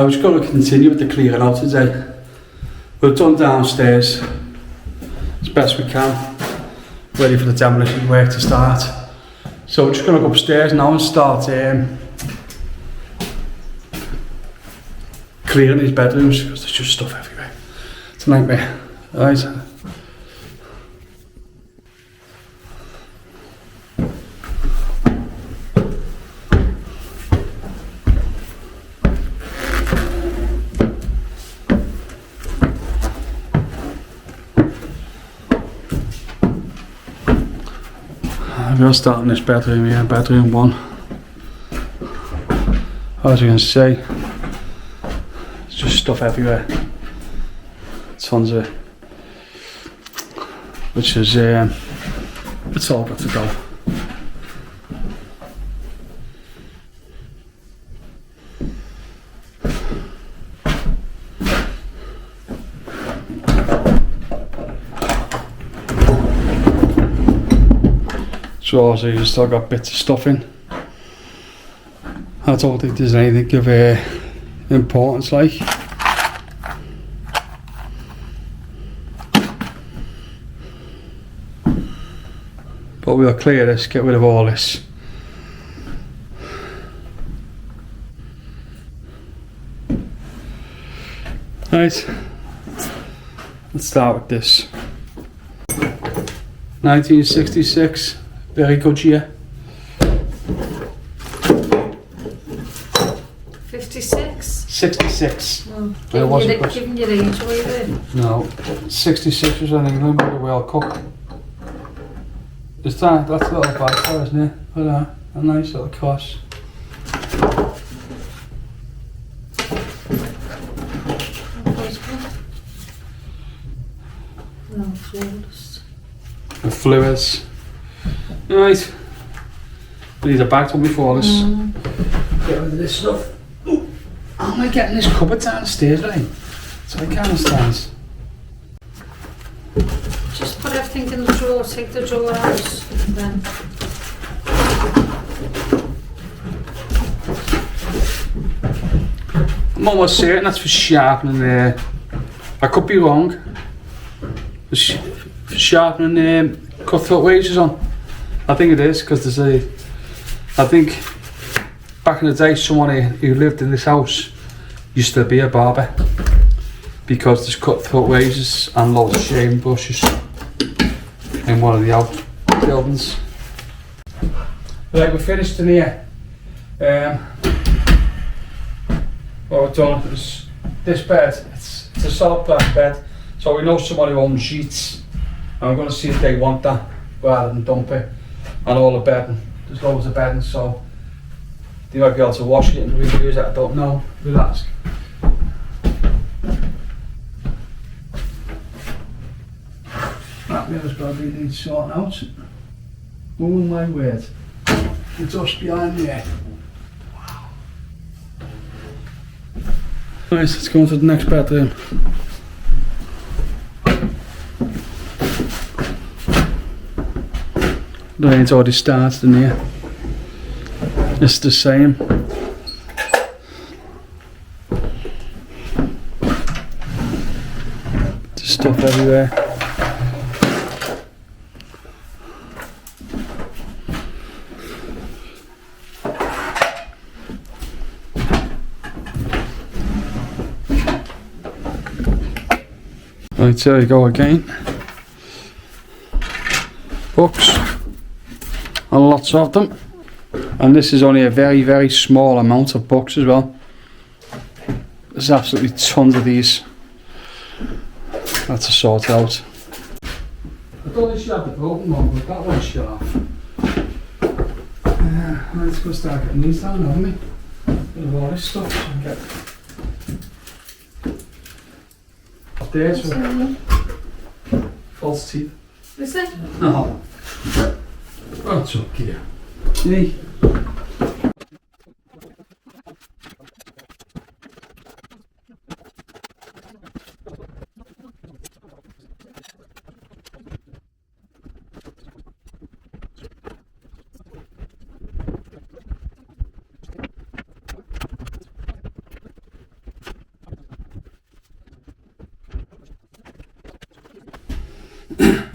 We're just going to continue with the clearing out today. We've done downstairs as best we can, ready for the demolition work to start. So we're just going to go upstairs now and start clearing these bedrooms because there's just stuff everywhere. It's a nightmare. Right. We're starting this bedroom here, bedroom 1. As you can see, there's just stuff everywhere. Tons of it. Which is, it's all got to go. Drawers here, you still got bits of stuff in. I don't think there's anything of importance like. But we'll clear this, get rid of all this. Right, let's start with this. 1966. Very good year. 56? 66. Oh, giving you the age away there. No, 66 was in England with the World Cup. That's a little bag for, isn't it? But a nice little cross. No, fluids. The fluids. Right, we need a bag to before this. Get rid of this stuff. Ooh. How am I getting this cupboard downstairs, right? So I can't understand. Just put everything in the drawer, take the drawer out, and then. I'm almost certain that's for sharpening the. I could be wrong. For sharpening cutthroat wedges on. I think it is because there's I think back in the day someone who lived in this house used to be a barber because there's cutthroat razors and loads of shaving brushes in one of the outbuildings. Right, we're finished in here. What we've done is this bed, it's a solid black bed, so we know someone who owns sheets and we're going to see if they want that rather than dump it. And all the bedding, there's loads of bedding, so they might be able to wash it and reuse it, I don't know, we'll ask. That mirror's probably needs sorting out. Oh my word, the dust behind there. Wow. Right, let's go on to the next bedroom. The rain's already started in here. It's the same. There's stuff everywhere. Right, there you go again. Books. And lots of them, and this is only a very, very small amount of books as well. There's absolutely tons of these. That's to sort out. I thought this should have the broken one, but that one's shut off. Let's go start getting these down, haven't we? Bit of all this stuff so I can get there so false teeth. Is it? No. Oh, it's okay. See?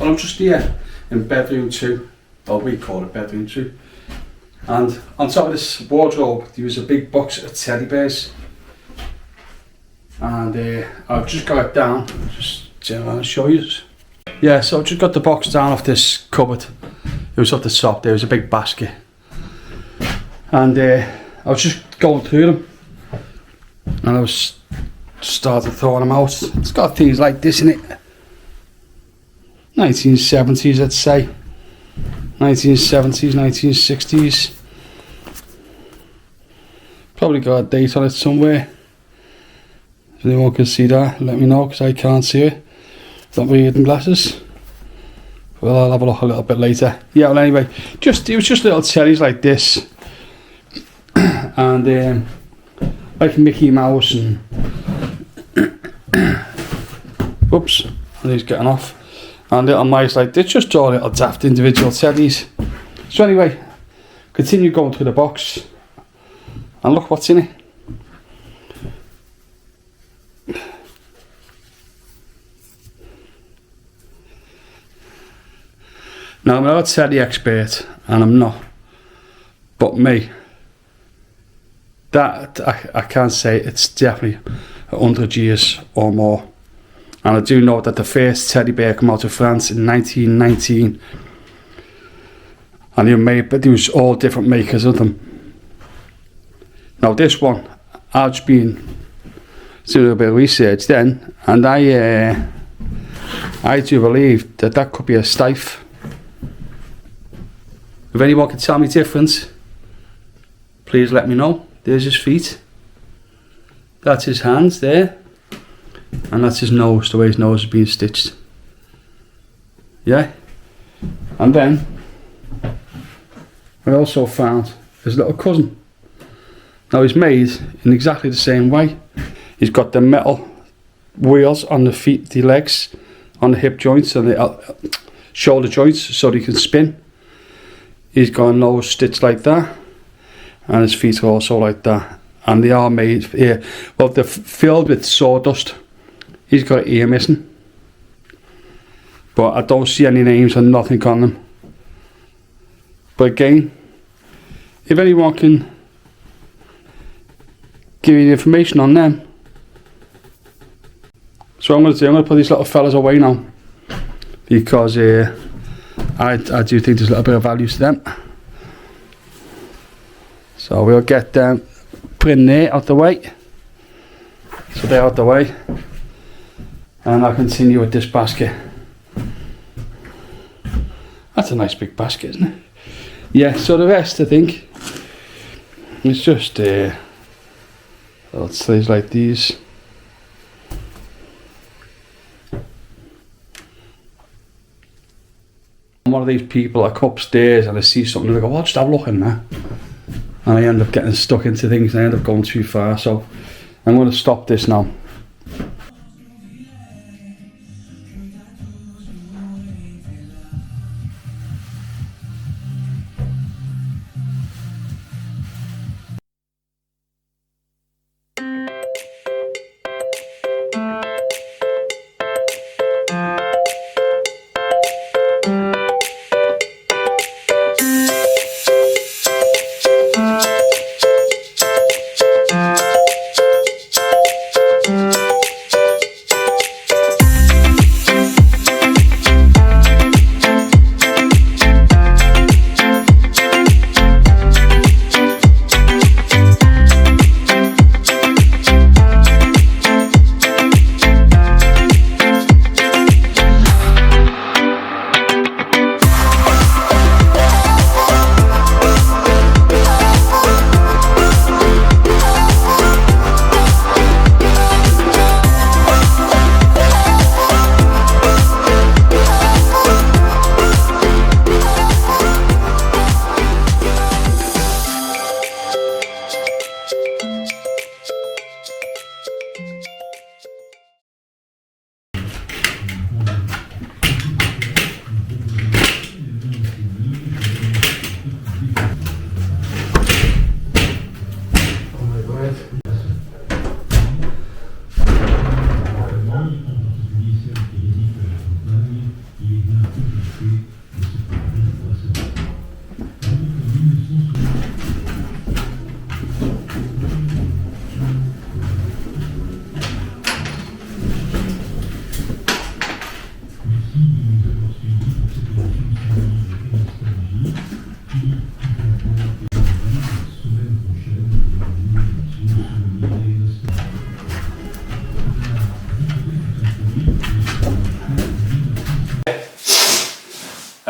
Well, I'm just here in bedroom 2, or we call it bedroom 2. And on top of this wardrobe, there was a big box of teddy bears. And I've just got it down, just to show you. Yeah, so I just got the box down off this cupboard. It was up the top, there was a big basket. And I was just going through them. And I was started throwing them out. It's got things like this in it. 1970s, I'd say. 1970s, 1960s. Probably got a date on it somewhere. If anyone can see that, let me know, because I can't see it. Not reading glasses. Well, I'll have a look a little bit later. Yeah, well, anyway, it was just little teddies like this. And like Mickey Mouse and oops, and he's getting off. And little mice like this, just all little daft individual teddies. So anyway, continue going through the box and look what's in it. Now I'm not a teddy expert, and I'm not, but me, that I can't say it's definitely 100 years or more. And I do know that the first teddy bear came out of France in 1919, and they were made, but there was all different makers of them. Now this one, I've just been doing a bit of research then, and I do believe that could be a Stife. If anyone can tell me different, please let me know. There's his feet. That's his hands there. And that's his nose, the way his nose is being stitched. Yeah? And then, I also found his little cousin. Now he's made in exactly the same way. He's got the metal wheels on the feet, the legs, on the hip joints and the shoulder joints so they can spin. He's got a nose stitched like that, and his feet are also like that. And they are made here. Well, they're filled with sawdust. He's got an ear missing, but I don't see any names and nothing on them. But again, if anyone can give me the information on them. So I'm going to put these little fellas away now, because I do think there's a little bit of value to them. So we'll get them put in there out the way. So they're out the way. And I'll continue with this basket. That's a nice big basket, isn't it? Yeah, so the rest I think is just little sleeves like these. I'm one of these people, I come upstairs and I see something and I go, oh, just have a look in there. And I end up getting stuck into things and I end up going too far. So I'm going to stop this now.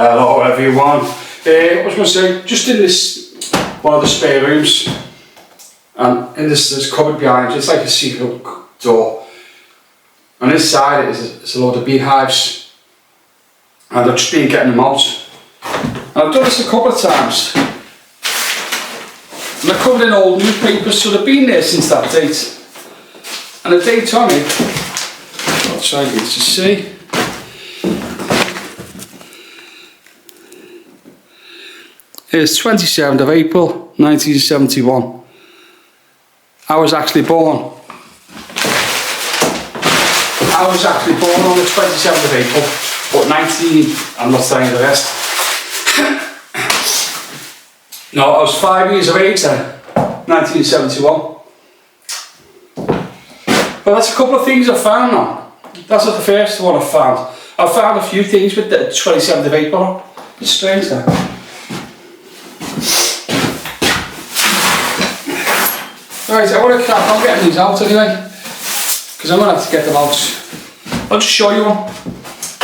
Hello everyone. I was going to say, just in this, one of the spare rooms, and in this cupboard behind, it's like a secret door, and inside it is a load of beehives, and I've just been getting them out. And I've done this a couple of times, and they're covered in old newspapers, so they've been there since that date. And the date on it, I'll try and get you to see. It's 27th of April 1971. I was actually born. I was actually born on the 27th of April, but 19, I'm not saying the rest. No, I was 5 years of age then, 1971. But that's a couple of things I found now. That's not the first one I found. I found a few things with the 27th of April. It's strange that. Right, I want to crack on getting these out anyway, because I'm going to have to get them out. I'll just show you one.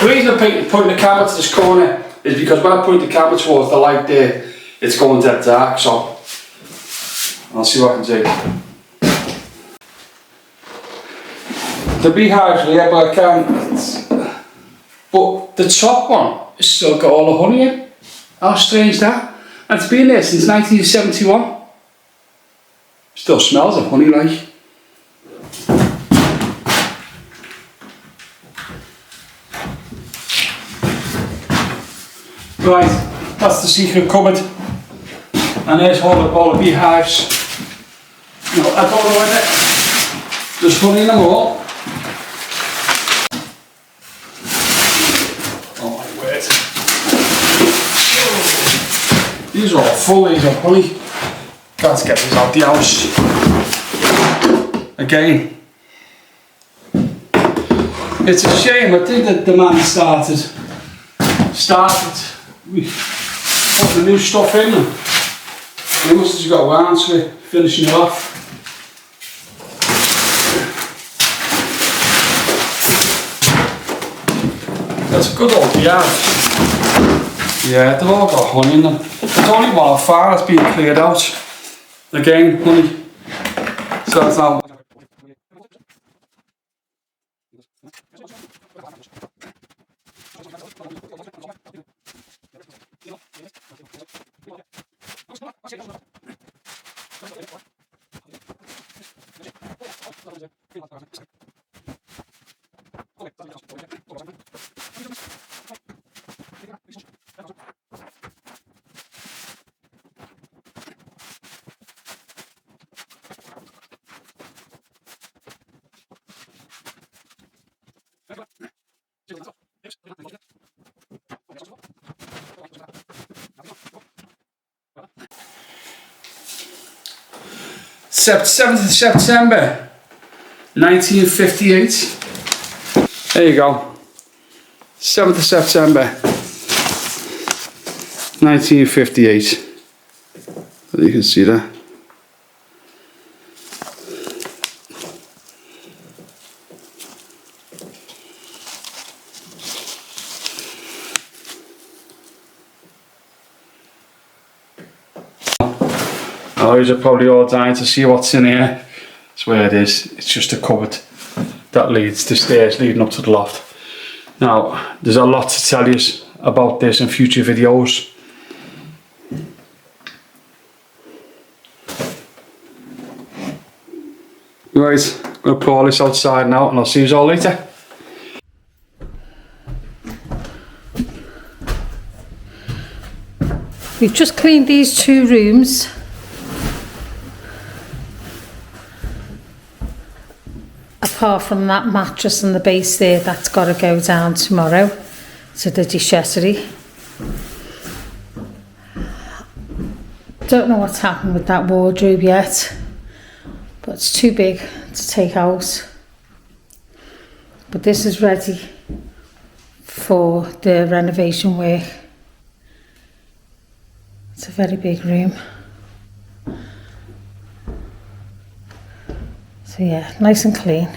The reason I'm pointing the camera to this corner is because when I point the camera towards the light there, it's going dead dark, so I'll see what I can do. The beehives are here, but I can't. But the top one has still got all the honey in. How strange is that? And it's been there since 1971. Still smells of honey like. Right, that's the secret cupboard. And there's all the beehives. You know, I don't know whether there's honey in them all. Oh my word. These are all full, these are honey. Let's get this out the house. Again. It's a shame, I think that the man started putting the new stuff in them. He must have just got around to it, finishing it off. That's a good old yard. Yeah, they've all got honey in them. There's only one far that's been cleared out. Again, honey. So that's now. Seventh of September 1958. There you go. 7th of September 1958. You can see that. Oh, you're probably all dying to see what's in here. That's where it is. It's just a cupboard that leads to stairs leading up to the loft. Now, there's a lot to tell you about this in future videos. Right, I'm going to put all this outside now and I'll see you all later. We've just cleaned these two rooms. Apart from that mattress and the base there, that's got to go down tomorrow to the déchetterie. Don't know what's happened with that wardrobe yet, but it's too big to take out. But this is ready for the renovation work. It's a very big room. So yeah, nice and clean.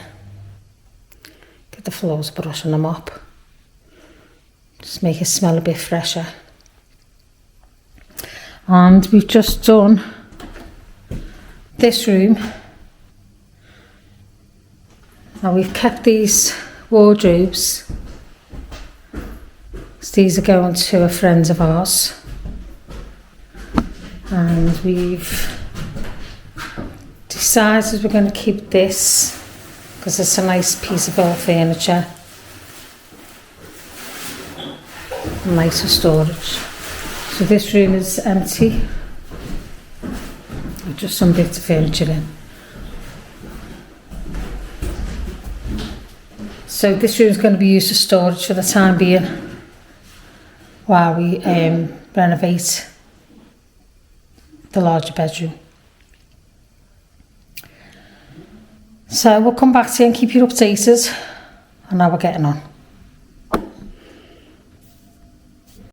Get the floors brush and a mop. Just make it smell a bit fresher. And we've just done this room. Now we've kept these wardrobes. So these are going to a friend of ours. And we've decided we're going to keep this because it's a nice piece of old furniture. Nice for storage. So this room is empty. Just some bits of furniture in. So this room is going to be used for storage for the time being while we renovate the larger bedroom. So we'll come back to you and keep you updated on how we're getting on.